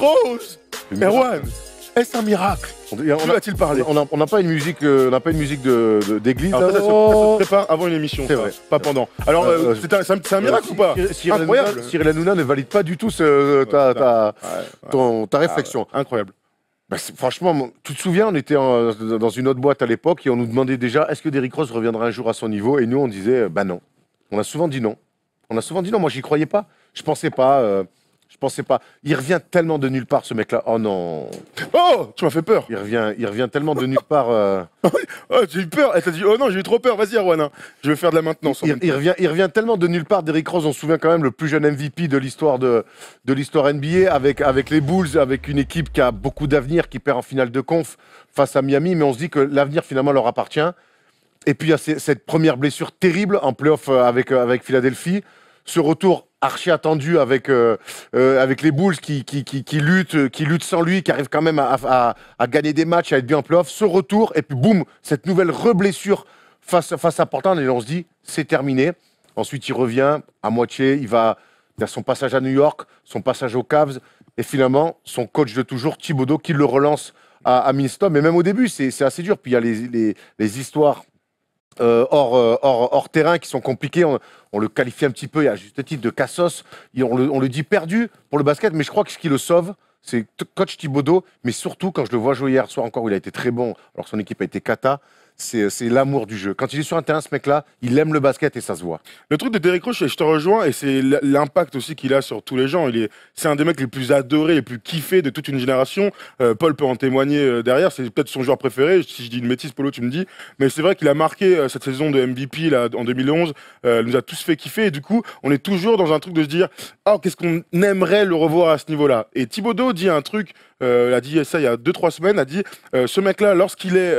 Rose. Erwan, est-ce un miracle? Qui va-t-il parler? On n'a pas une musique, d'église. Ça se prépare avant une émission. C'est vrai. Pas pendant. Alors, c'est un miracle ou pas? Incroyable. Cyril Hanouna ne valide pas du tout ta réflexion. Incroyable. Bah, franchement, tu te souviens, on était dans une autre boîte à l'époque et on nous demandait déjà est-ce que Derrick Rose reviendra un jour à son niveau? Et nous, on disait bah non. On a souvent dit non. Moi, j'y croyais pas. Je pensais pas. Il revient tellement de nulle part, ce mec-là. Oh non. Oh, tu m'as fait peur. Il revient tellement de nulle part. Oh, j'ai eu peur. Elle t'a dit, oh non, j'ai eu trop peur. Vas-y, Erwan. Hein. Je vais faire de la maintenance. Il revient tellement de nulle part. Derrick Rose, on se souvient quand même, le plus jeune MVP de l'histoire de l'histoire NBA, avec les Bulls, avec une équipe qui a beaucoup d'avenir, qui perd en finale de conf face à Miami. Mais on se dit que l'avenir, finalement, leur appartient. Et puis, il y a cette première blessure terrible en playoff avec Philadelphie. Ce retour archi attendu avec les Bulls qui luttent sans lui, qui arrivent quand même à gagner des matchs, à être bien en playoff. Ce retour, et puis boum, cette nouvelle reblessure face à Portland, et on se dit, c'est terminé. Ensuite, il revient à moitié, il a son passage à New York, son passage aux Cavs, et finalement, son coach de toujours, Thibodeau, qui le relance à Minnesota. Mais même au début, c'est assez dur. Puis il y a les histoires hors terrain qui sont compliqués. On le qualifie un petit peu, il y a juste titre de cassos. On le dit perdu pour le basket, mais je crois que ce qui le sauve, c'est coach Thibodeau. Mais surtout, quand je le vois jouer hier soir encore, où il a été très bon, alors que son équipe a été cata, c'est l'amour du jeu. Quand il est sur un terrain, ce mec-là, il aime le basket et ça se voit. Le truc de Derrick Rose, je te rejoins, et c'est l'impact aussi qu'il a sur tous les gens. C'est un des mecs les plus adorés, les plus kiffés de toute une génération. Paul peut en témoigner derrière, c'est peut-être son joueur préféré. Si je dis une bêtise, Polo, tu me dis. Mais c'est vrai qu'il a marqué cette saison de MVP là, en 2011, nous a tous fait kiffer. Et du coup, on est toujours dans un truc de se dire oh, qu'est-ce qu'on aimerait le revoir à ce niveau-là. Et Thibodeau dit un truc, il a dit ça il y a 2-3 semaines, a dit ce mec-là, lorsqu'il est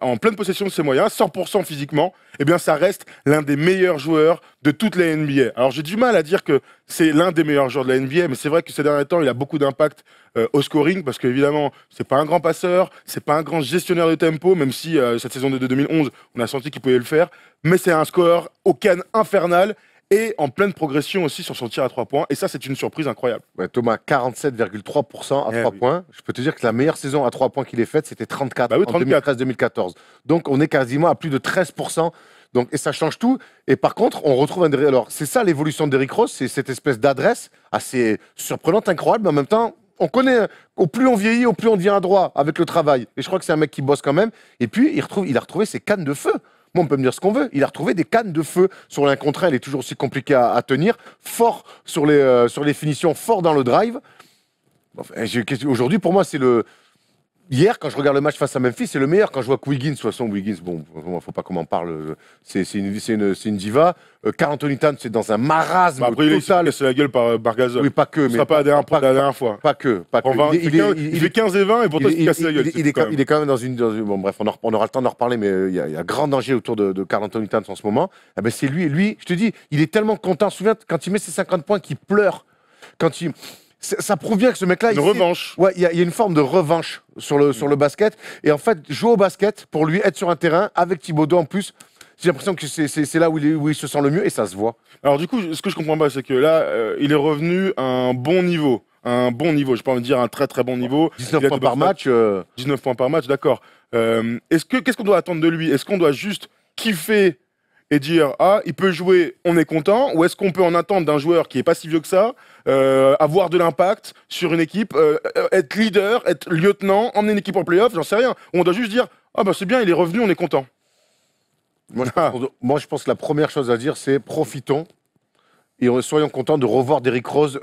en pleine possession de ses moyens, 100% physiquement, eh bien ça reste l'un des meilleurs joueurs de toute la NBA. Alors j'ai du mal à dire que c'est l'un des meilleurs joueurs de la NBA, mais c'est vrai que ces derniers temps, il a beaucoup d'impact au scoring, parce qu'évidemment, c'est pas un grand passeur, c'est pas un grand gestionnaire de tempo, même si cette saison de 2011, on a senti qu'il pouvait le faire, mais c'est un scoreur au can infernal, et en pleine progression aussi sur son tir à 3 points. Et ça, c'est une surprise incroyable. Ouais, Thomas, 47,3% à 3 points. Je peux te dire que la meilleure saison à 3 points qu'il ait faite, c'était 34, bah oui, en 2013-2014. Donc, on est quasiment à plus de 13%. Donc, et ça change tout. Et par contre, on retrouve un... Alors, c'est ça l'évolution d'Derrick Rose, c'est cette espèce d'adresse assez surprenante, incroyable, mais en même temps, on connaît, au plus on vieillit, au plus on devient adroit avec le travail. Et je crois que c'est un mec qui bosse quand même. Et puis, il a retrouvé ses cannes de feu. Moi, on peut me dire ce qu'on veut. Il a retrouvé des cannes de feu sur l'un contre un. Il est toujours aussi compliqué à tenir. Fort sur les finitions, fort dans le drive. Enfin, aujourd'hui, pour moi, c'est le... Hier, quand je regarde le match face à Memphis, c'est le meilleur. Quand je vois que Wiggins, de toute façon, Wiggins, bon, faut pas qu'on en parle. C'est une diva. Karl Anthony Towns, c'est dans un marasme après, total. Il s'est la gueule par Gasol. Oui, pas que. Ce sera pas la dernière fois. Pas que. Il fait 15 et 20 et pourtant il se casse la gueule. Il est quand même dans une... Bon, bref, on aura le temps d'en reparler, mais il y a grand danger autour de Karl Anthony Towns en ce moment. Eh ben, c'est lui. Et lui, je te dis, il est tellement content. Souviens, quand il met ses 50 points, qu'il pleure. Ça prouve bien que ce mec-là... Une revanche. Ouais, il y a une forme de revanche sur le basket. Et en fait, jouer au basket, pour lui, être sur un terrain, avec Thibodeau en plus, j'ai l'impression que c'est là où il se sent le mieux et ça se voit. Alors du coup, ce que je comprends pas, c'est que là, il est revenu à un bon niveau. Je n'ai pas envie de dire un très très bon niveau. 19 points par match. 19 points par match, d'accord. Qu'est-ce qu'on doit attendre de lui? Est-ce qu'on doit juste kiffer et dire ah, il peut jouer, on est content, ou est-ce qu'on peut en attendre d'un joueur qui est pas si vieux que ça, avoir de l'impact sur une équipe, être leader, être lieutenant, emmener une équipe en playoff, j'en sais rien. Ou on doit juste dire ah bah c'est bien, il est revenu, on est content. Moi, je pense que la première chose à dire, c'est profitons et soyons contents de revoir Derrick Rose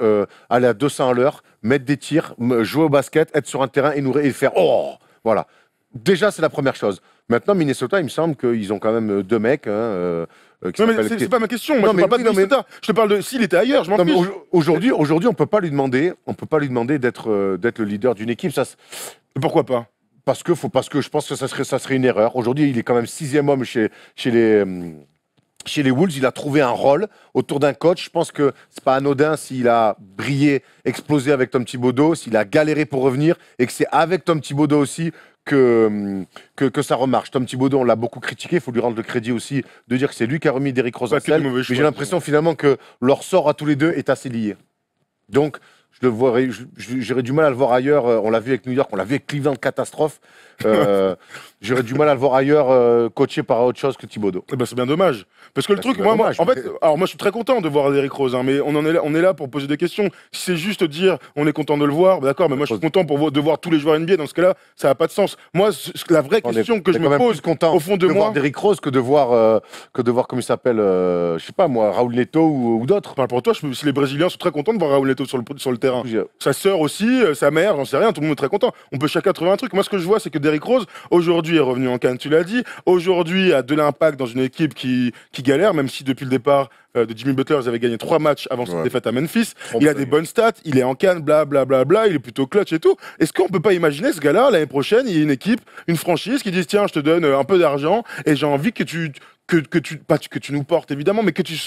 aller à 200 à l'heure, mettre des tirs, jouer au basket, être sur un terrain et faire oh, voilà. Déjà, c'est la première chose. Maintenant, Minnesota, il me semble qu'ils ont quand même deux mecs. Non, mais c'est pas ma question. Moi, je ne parle pas de Minnesota. Je te parle de s'il était ailleurs. Je m'en fiche. Aujourd'hui, on peut pas lui demander d'être le leader d'une équipe. Ça, pourquoi pas? Parce que je pense que ça serait une erreur. Aujourd'hui, il est quand même 6e homme chez les Wolves. Il a trouvé un rôle autour d'un coach. Je pense que c'est pas anodin s'il a brillé, explosé avec Tom Thibodeau, s'il a galéré pour revenir, et que c'est avec Tom Thibodeau aussi que ça remarche. Tom Thibodeau, on l'a beaucoup critiqué, il faut lui rendre le crédit aussi de dire que c'est lui qui a remis Derrick Rose en selle. Mais j'ai l'impression finalement que leur sort à tous les deux est assez lié. Donc, j'aurais du mal à le voir ailleurs. On l'a vu avec New York, on l'a vu avec Cleveland, catastrophe. J'aurais du mal à le voir ailleurs coaché par autre chose que Thibodeau. Eh ben, c'est bien dommage. Parce que le truc, moi, dommage, en fait, alors moi je suis très content de voir Derrick Rose, hein, mais on est là pour poser des questions. Si c'est juste dire on est content de le voir, bah, d'accord, mais moi je suis content de voir tous les joueurs NBA. Dans ce cas-là, ça n'a pas de sens. Moi, la vraie question que je me pose au fond de moi, voir Derrick Rose que de voir comment il s'appelle, je sais pas moi, Raúl Neto ou d'autres. enfin, pour toi, si les Brésiliens sont très contents de voir Raúl Neto sur le terrain. Sa sœur aussi, sa mère, j'en sais rien, tout le monde est très content. On peut chacun trouver un truc. Moi, ce que je vois, c'est que Derrick Rose, aujourd'hui, est revenu en Cannes, tu l'as dit. Aujourd'hui, a de l'impact dans une équipe qui galère, même si depuis le départ de Jimmy Butler, ils avaient gagné 3 matchs avant cette défaite à Memphis. Il a des bonnes stats, il est en Cannes, bla, il est plutôt clutch et tout. Est-ce qu'on peut pas imaginer ce gars-là, l'année prochaine, il y a une équipe, une franchise qui dit tiens, je te donne un peu d'argent et j'ai envie que tu nous portes évidemment, mais que tu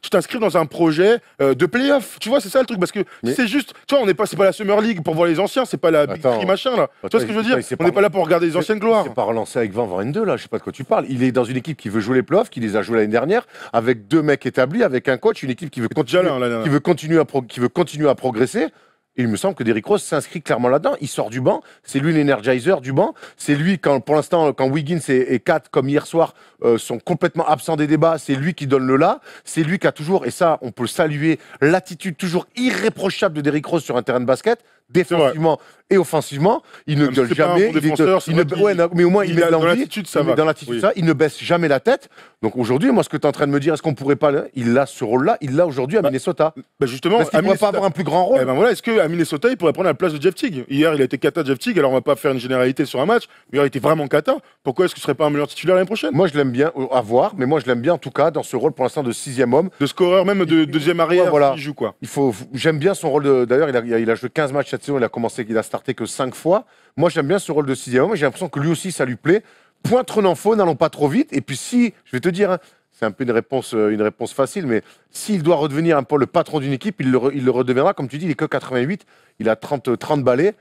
t'inscrives dans un projet de playoff. Tu vois, c'est ça le truc, parce que c'est juste, tu vois, c'est pas la Summer League pour voir les anciens, c'est pas la Big Three machin là. Tu vois ce que je veux dire? On n'est pas là pour regarder les anciennes gloires. C'est pas relancé avec 20-22 là, je sais pas de quoi tu parles. Il est dans une équipe qui veut jouer les playoffs, qui les a joués l'année dernière, avec 2 mecs établis, avec un coach, une équipe qui veut continuer à progresser. Il me semble que Derrick Rose s'inscrit clairement là-dedans. Il sort du banc. C'est lui l'energizer du banc. C'est lui, pour l'instant, quand Wiggins et Kat, comme hier soir, sont complètement absents des débats, c'est lui qui donne le là. C'est lui qui a toujours, et ça, on peut saluer, l'attitude toujours irréprochable de Derrick Rose sur un terrain de basket, défensivement et offensivement. Il ne gueule jamais. Mais au moins, il met dans l'attitude, ça va. Dans l'attitude, ça, il ne baisse jamais la tête. Donc aujourd'hui, moi, ce que tu es en train de me dire, est-ce qu'on pourrait pas. Il a ce rôle-là, il l'a aujourd'hui à Minnesota. Justement, est-ce qu'il ne pourrait pas avoir un plus grand rôle? Voilà, est-ce qu'à Minnesota, il pourrait prendre la place de Jeff Teague? Hier, il a été cata, Jeff Teague. Alors, on va pas faire une généralité sur un match. Mais hier, il était vraiment cata. Pourquoi est-ce qu'il serait pas un meilleur titulaire l'année prochaine? Moi, je l'aime bien, à voir, mais moi, je l'aime bien en tout cas dans ce rôle pour l'instant de 6e homme. De scoreur, même de deuxième arrière, voilà. il joue quoi. J'aime bien son rôle. D'ailleurs, il a joué 15 matchs cette saison, il a starté que 5 fois. Moi, j'aime bien ce rôle de 6e homme. J'ai l'impression que lui aussi, ça lui plaît. Point trop faux, n'allons pas trop vite. Et puis, si, je vais te dire, hein, c'est un peu une réponse facile, mais s'il doit redevenir un peu le patron d'une équipe, il le redeviendra. Comme tu dis, il est que 88, il a 30 balais.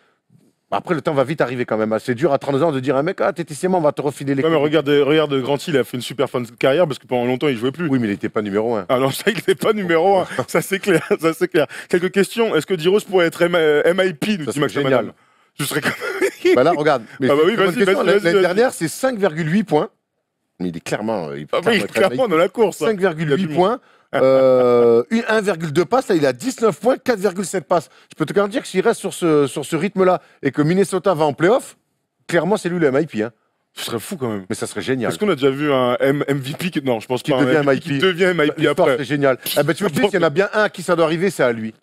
Après, le temps va vite arriver quand même. C'est dur à 32 ans de dire à un mec, TTCM, on va te refiler les. Non, mais regarde Grant Hill, il a fait une super fin de carrière parce que pendant longtemps, il jouait plus. Oui, mais il n'était pas numéro 1. Ah non, ça, il n'était pas numéro 1. Ça, c'est clair. Quelques questions. Est-ce que D-Rose pourrait être MIP, nous dit Max génial. Je serais quand même. Bah là, regarge. Vas-y. L'année dernière, c'est 5,8 points. Mais il est clairement. Il est clairement dans la course. 5,8 points. 1,2 passes, là il a 19 points, 4,7 passes. Je peux te garantir que s'il reste sur ce rythme-là et que Minnesota va en playoff, clairement c'est lui le MIP. Hein. Ce serait fou quand même. Mais ça serait génial. Est-ce qu'on a déjà vu un MVP non, je pense qui pas. Devient MIP. Qui devient MIP après. C'est génial. Tu me dis, s'il y en a bien un à qui ça doit arriver, c'est à lui.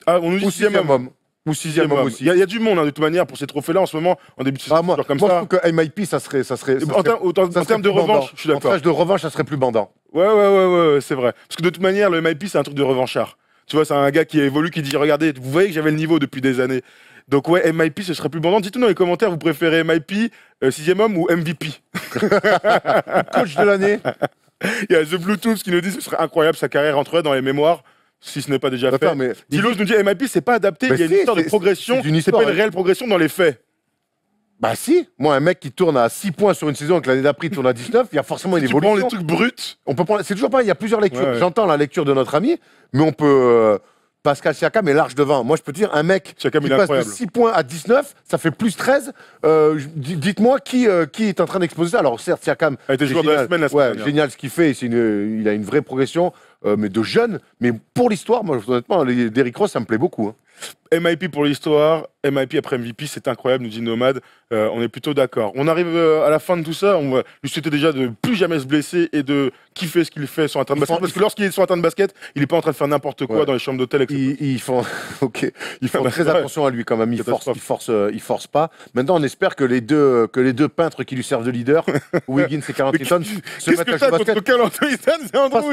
Ah, on nous dit 6e homme. Ou 6e homme aussi. Il y a du monde hein, de toute manière pour ces trophées-là en ce moment, en début de saison. Moi, je trouve que MIP, ça serait en termes de revanche, je suis d'accord. En termes de revanche, ça serait plus bandant. Ouais, c'est vrai. Parce que de toute manière, le MIP, c'est un truc de revanchard. Tu vois, c'est un gars qui évolue, qui dit regardez, vous voyez que j'avais le niveau depuis des années. Donc ouais, MIP, ce serait plus bandant. Dites-nous dans les commentaires, vous préférez MIP, 6e homme ou MVP? Coach de l'année. Il y a The Bluetooth qui nous dit que ce serait incroyable, sa carrière entrerait dans les mémoires. Si ce n'est pas déjà fait. Dilos nous dit MIP, c'est pas adapté, il y a une histoire de progression, c'est pas une réelle progression dans les faits. Bah si, moi un mec qui tourne à 6 points sur une saison et que l'année d'après il tourne à 19, il y a forcément une évolution. Tu prends les trucs bruts. C'est toujours pas, il y a plusieurs lectures. J'entends la lecture de notre ami, mais on peut... Pascal Siakam est large devant. Moi, je peux te dire, un mec qui passe de 6 points à 19, ça fait plus 13. Dites-moi qui est en train d'exposer ça. Alors, certes, Siakam... a été joueur de la semaine, génial ce qu'il fait. Il a une vraie progression, mais de jeune. Mais pour l'histoire, moi, honnêtement, Derrick Rose, ça me plaît beaucoup. Hein. MIP pour l'histoire, MIP après MVP, c'est incroyable, nous dit Nomade. On est plutôt d'accord. On arrive à la fin de tout ça. On va lui souhaiter déjà de plus jamais se blesser et de kiffer ce qu'il fait sur un terrain de basket. Parce que lorsqu'il est sur un terrain de basket, il n'est pas en train de faire n'importe quoi dans les chambres d'hôtel. Ils font très attention à lui quand même. Il force pas. Maintenant, on espère que les deux peintres qui lui servent de leader, Wiggins et Karl Anthony Towns, se mettent à jouer au basket. Parce que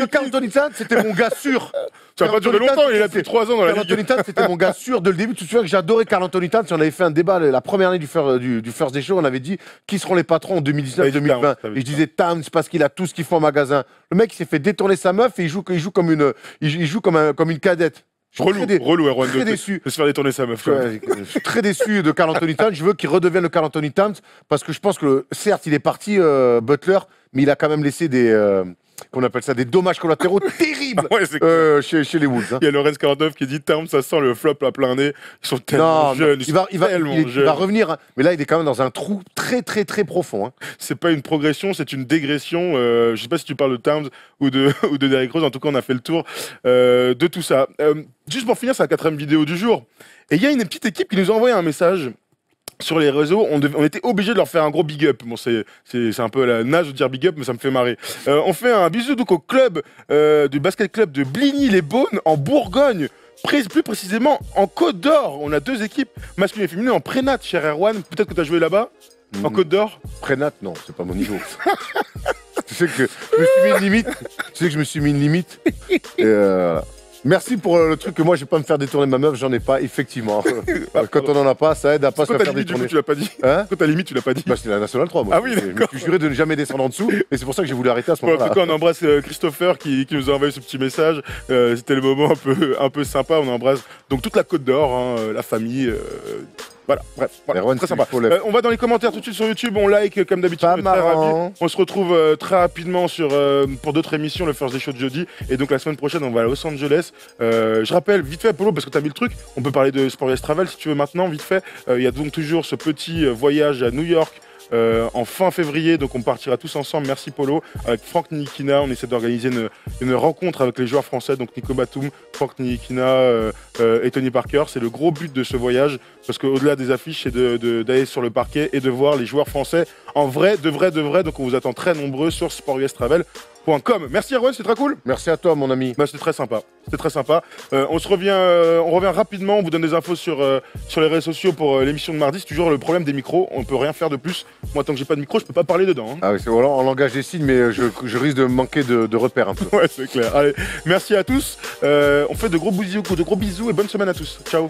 Karl Anthony Towns, c'était mon gars sûr. Ça va pas durer longtemps, il a plus de 3 ans dans la Ligue. Karl Anthony Towns, c'était mon gars sûr de le début. Tu te souviens que j'adorais Karl Anthony Towns. On avait fait un débat la première année du First Day Show. On avait dit qui seront les patrons en 2019-2020. Et je disais Towns parce qu'il a tout ce qu'il faut en magasin. Le mec, il s'est fait détourner sa meuf et il joue comme une cadette. Relou, Erwan, très déçu. De se faire détourner sa meuf. Je suis très déçu de Karl Anthony Towns. Je veux qu'il redevienne le Karl Anthony Towns parce que je pense que certes, il est parti Butler, mais il a quand même laissé des qu'on appelle ça, des dommages collatéraux terribles Ouais, c'est chez les Wolves. Hein. Il y a Lorenz 49 qui dit Towns, ça sent le flop à plein nez. Ils sont tellement jeunes. Il va revenir, hein. Mais là, il est quand même dans un trou très, très, très profond. Hein. C'est pas une progression, c'est une dégression. Je sais pas si tu parles de Towns ou de, ou de Derrick Rose. En tout cas, on a fait le tour de tout ça. Juste pour finir, c'est la 4e vidéo du jour. Et il y a une petite équipe qui nous a envoyé un message. Sur les réseaux, on était obligé de leur faire un gros big up. Bon, c'est un peu la nage de dire big up, mais ça me fait marrer. On fait un bisou donc au club du basket club de Bligny-les-Beaunes en Bourgogne. Plus précisément en Côte d'Or. On a 2 équipes masculines et féminines en prénat, cher Erwan. Peut-être que tu as joué là-bas, en Côte d'Or. Prénat, non, c'est pas mon niveau. Tu sais que je me suis mis une limite. Tu sais que je me suis mis une limite. Merci pour le truc que moi, je vais pas me faire détourner ma meuf, j'en ai pas, effectivement. Quand on en a pas, ça aide à pas se faire détourner. Du coup, tu l'as pas dit. Hein? Quand t'as limite, tu l'as pas dit. Bah, c'était la Nationale 3, moi. Ah oui, je me suis juré de ne jamais descendre en dessous, et c'est pour ça que j'ai voulu arrêter à ce moment-là. En tout cas, on embrasse Christopher qui nous a envoyé ce petit message. C'était le moment un peu sympa. On embrasse donc toute la Côte d'Or, hein, la famille. Voilà, bref, voilà, Erwan, très sympa. On va dans les commentaires tout de suite sur YouTube, on like comme d'habitude. Pas marrant. On se retrouve très rapidement pour d'autres émissions, le First Day Show de jeudi. Et donc la semaine prochaine, on va à Los Angeles. Je rappelle, vite fait, Polo, parce que tu as mis le truc, on peut parler de Sport Yes Travel si tu veux maintenant, vite fait. Il y a donc toujours ce petit voyage à New York. En fin février, donc on partira tous ensemble. Merci Polo, avec Franck Nilikina. On essaie d'organiser une rencontre avec les joueurs français, donc Nico Batum, Franck Nilikina et Tony Parker. C'est le gros but de ce voyage, parce qu'au-delà des affiches, c'est d'aller sur le parquet et de voir les joueurs français en vrai, de vrai. Donc on vous attend très nombreux sur sportustravel.com. Merci Erwan, c'est très cool. Merci à toi, mon ami. Bah, c'était très sympa. On revient rapidement. On vous donne des infos sur les réseaux sociaux pour l'émission de mardi. C'est toujours le problème des micros. On peut rien faire de plus. Moi, tant que j'ai pas de micro, je peux pas parler dedans. Hein. Ah oui, c'est voilà, en langage des signes, mais je risque de manquer de repères un peu. Ouais, c'est clair. Allez, merci à tous. On fait de gros bisous et bonne semaine à tous. Ciao.